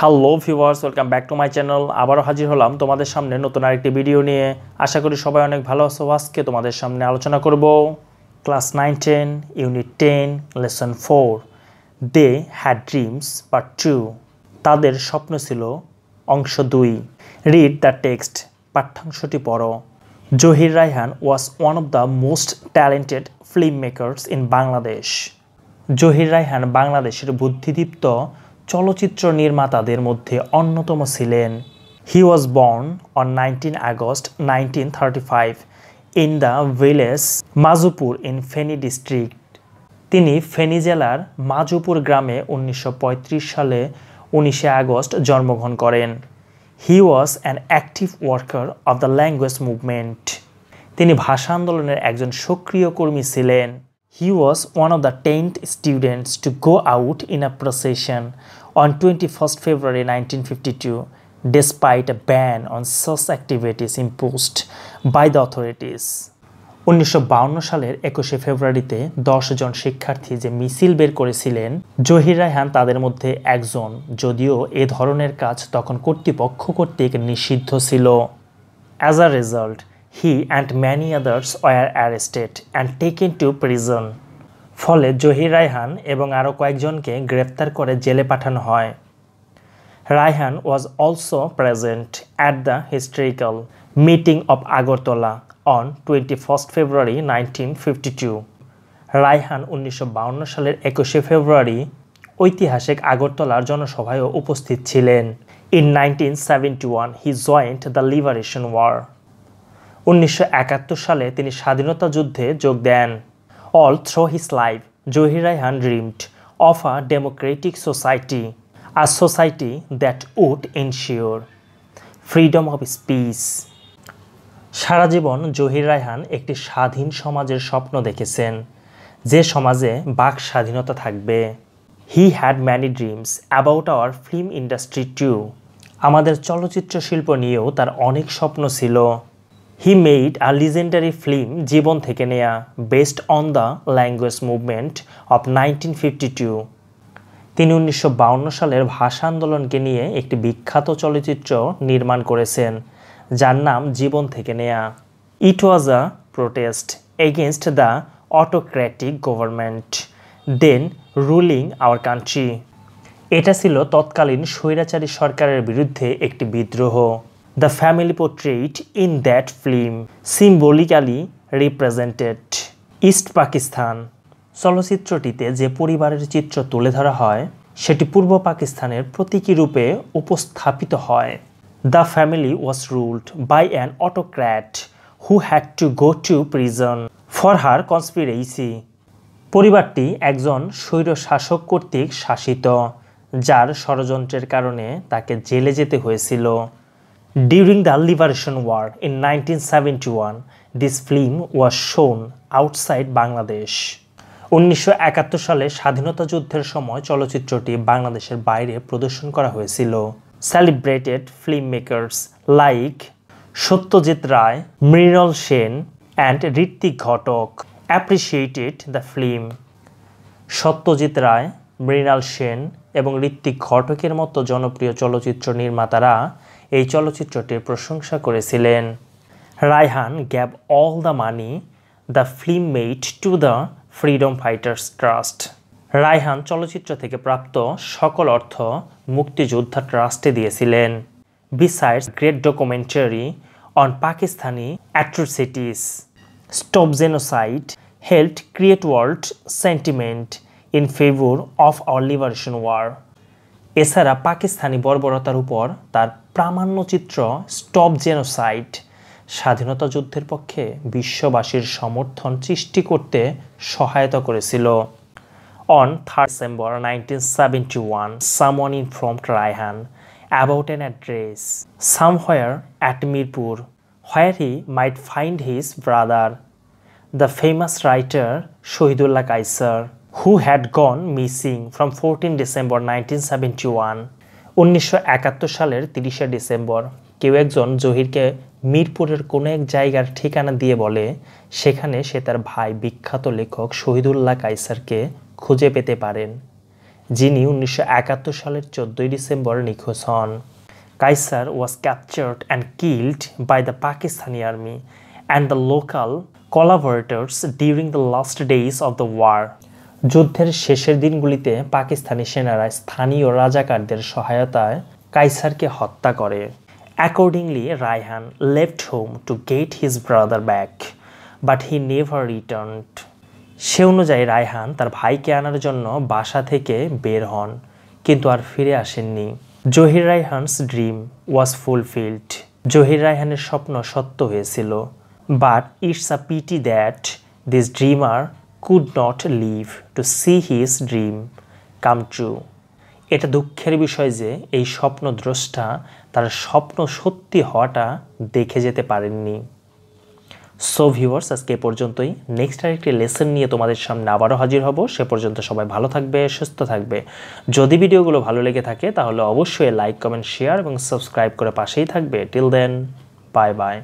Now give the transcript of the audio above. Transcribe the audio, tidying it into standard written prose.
Hello viewers, welcome back to my channel. আবারও হাজির হলাম তোমাদের সামনে নতুন আরেকটি ভিডিও নিয়ে। আশা করি সবাই অনেক ভালো আছো। আজকে তোমাদের সামনে আলোচনা করব class 9-10 unit 10 lesson 4 they had dreams part 2। তাদের স্বপ্ন ছিল অংশ 2। রিড দ্য টেক্সট, পাঠ্যাংশটি পড়ো। Zahir Raihan was one of the most talented film makers in Bangladesh. Zahir Raihan বাংলাদেশের বুদ্ধিদীপ্ত চলচ্চিত্র নির্মাতাদের মধ্যে অন্যতম ছিলেন। He was born on 19 August 1935 in the village Majupur in Feni district. তিনি ফেনী জেলার মাজুপুর গ্রামে 1935 সালে 19 আগস্ট জন্মগ্রহণ করেন। He was an active worker of the language movement. তিনি ভাষা আন্দোলনের একজন সক্রিয় কর্মী ছিলেন। He was one of the 10th students to go out in a procession on 21st February 1952, despite a ban on such activities imposed by the authorities. 1952 সালের 21শে ফেব্রুয়ারিতে 10 জন শিক্ষার্থী যে মিছিল বের করেছিলেন, জহির রায়হান তাদের মধ্যে একজন, যদিও এ ধরনের কাজ তখন কর্তৃপক্ষ কর্তৃক নিষিদ্ধ ছিল। As a result, he and many others were arrested and taken to prison. ফলে জহির রায়হান এবং আরও কয়েকজনকে গ্রেফতার করে জেলে পাঠানো হয়। Raihan was also present at the historical meeting of Agartala on 21st February 1952. Raihan 1952 সালের 21শে ফেব্রুয়ারি ঐতিহাসিক আগরতলার জনসভায়ও উপস্থিত ছিলেন। In 1971, he joined the Liberation War. 1971 সালে তিনি স্বাধীনতা যুদ্ধে যোগ দেন। All through his life, Zahir Raihan dreamed of a democratic society, a society that would ensure freedom of speech. সারা জীবন জহির রায়হান একটি স্বাধীন সমাজের স্বপ্ন দেখেছেন, যে সমাজে বাক স্বাধীনতা থাকবে। He had many dreams about our film industry too. আমাদের চলচ্চিত্র শিল্প নিয়েও তার অনেক স্বপ্ন ছিল। He made a legendary film জীবন থেকে নেয়া based on the language movement of 1952. তিনি 1952 সালের ভাষা আন্দোলনকে নিয়ে একটি বিখ্যাত চলচ্চিত্র নির্মাণ করেছেন, যার নাম জীবন থেকে নেয়া। It was a protest against the autocratic government then ruling our country. এটা ছিল তৎকালীন স্বৈরাচারী সরকারের বিরুদ্ধে একটি বিদ্রোহ। The family portrayed in that film symbolically represented East Pakistan. চলচ্চিত্রটিতে যে পরিবারের চিত্র তুলে ধরা হয়, সেটি পূর্ব পাকিস্তানের প্রতীকী রূপে উপস্থাপিত হয়। The family was ruled by an autocrat who had to go to prison for her conspiracy. পরিবারটি একজন স্বৈরশাসক কর্তৃক শাসিত, যার ষড়যন্ত্রের কারণে তাকে জেলে যেতে হয়েছিল। During the Liberation War in 1971, this film was shown outside Bangladesh. 1971 সালে স্বাধীনতা যুদ্ধের সময় চলচ্চিত্রটি বাংলাদেশের বাইরে প্রদর্শন করা হয়েছিল। Celebrated filmmakers like Satyajit Ray, Mrinal Sen and Ritwik Ghatak appreciated the film. Satyajit Ray, Mrinal Sen এবং ঋত্বিক ঘটকের মতো জনপ্রিয় চলচ্চিত্র নির্মাতারা এই চলচ্চিত্রটির প্রশংসা করেছিলেন। Raihan gave all the money the film made to the Freedom Fighters Trust. Raihan চলচ্চিত্র থেকে প্রাপ্ত সকল অর্থ মুক্তিযোদ্ধা ট্রাস্টে দিয়েছিলেন। Besides great documentary on Pakistani atrocities, Stop Genocide helped create world sentiment in favor of our liberation war. এছাড়া পাকিস্তানি বর্বরতার উপর তার প্রামাণ্যচিত্র স্টপ জেনোসাইড স্বাধীনতা যুদ্ধের পক্ষে বিশ্ববাসীর সমর্থন সৃষ্টি করতে সহায়তা করেছিল। On 3rd December 1971, someone informed Raihan about an address somewhere at Mirpur where he might find his brother, the famous writer Shahidullah Kaisar, who had gone missing from 14 December 1971. 1971 সালের 30শে ডিসেম্বর কেউ একজন জহিরকে মিরপুরের কোনো এক জায়গার ঠিকানা দিয়ে বলে সেখানে সে তার ভাই বিখ্যাত লেখক শহীদুল্লাহ কায়সারকে খুঁজে পেতে পারেন, যিনি 1971 সালের 14 ডিসেম্বর নিখোঁজ হন। Kaiser was captured and killed by the Pakistani army and the local collaborators during the last days of the war. যুদ্ধের শেষের দিনগুলিতে পাকিস্তানি সেনারা স্থানীয় রাজাকারদের সহায়তায় কাইসারকে হত্যা করে। Accordingly, Raihan left home to get his brother back, but he never returned. সে অনুযায়ী রায়হান তার ভাইকে আনার জন্য বাসা থেকে বের হন, কিন্তু আর ফিরে আসেননি। Zahir Raihan's dream was fulfilled. Zahir রায়হানের স্বপ্ন সত্য হয়েছিল। But it's a pity that this dreamer could not live to see his dream come true. এটা দুঃখের বিষয় যে এই স্বপ্নদ্রষ্টা তার স্বপ্ন সত্যি হওয়াটা দেখে যেতে পারেননি। সো ভিউয়ার্স, আজকে এ পর্যন্তই। নেক্সট আরেকটি লেসন নিয়ে তোমাদের সামনে আবারও হাজির হব। সে পর্যন্ত সবাই ভালো থাকবে, সুস্থ থাকবে। যদি ভিডিওগুলো ভালো লেগে থাকে তাহলে অবশ্যই লাইক, কমেন্ট, শেয়ার এবং সাবস্ক্রাইব করে পাশেই থাকবে। Till then, bye by.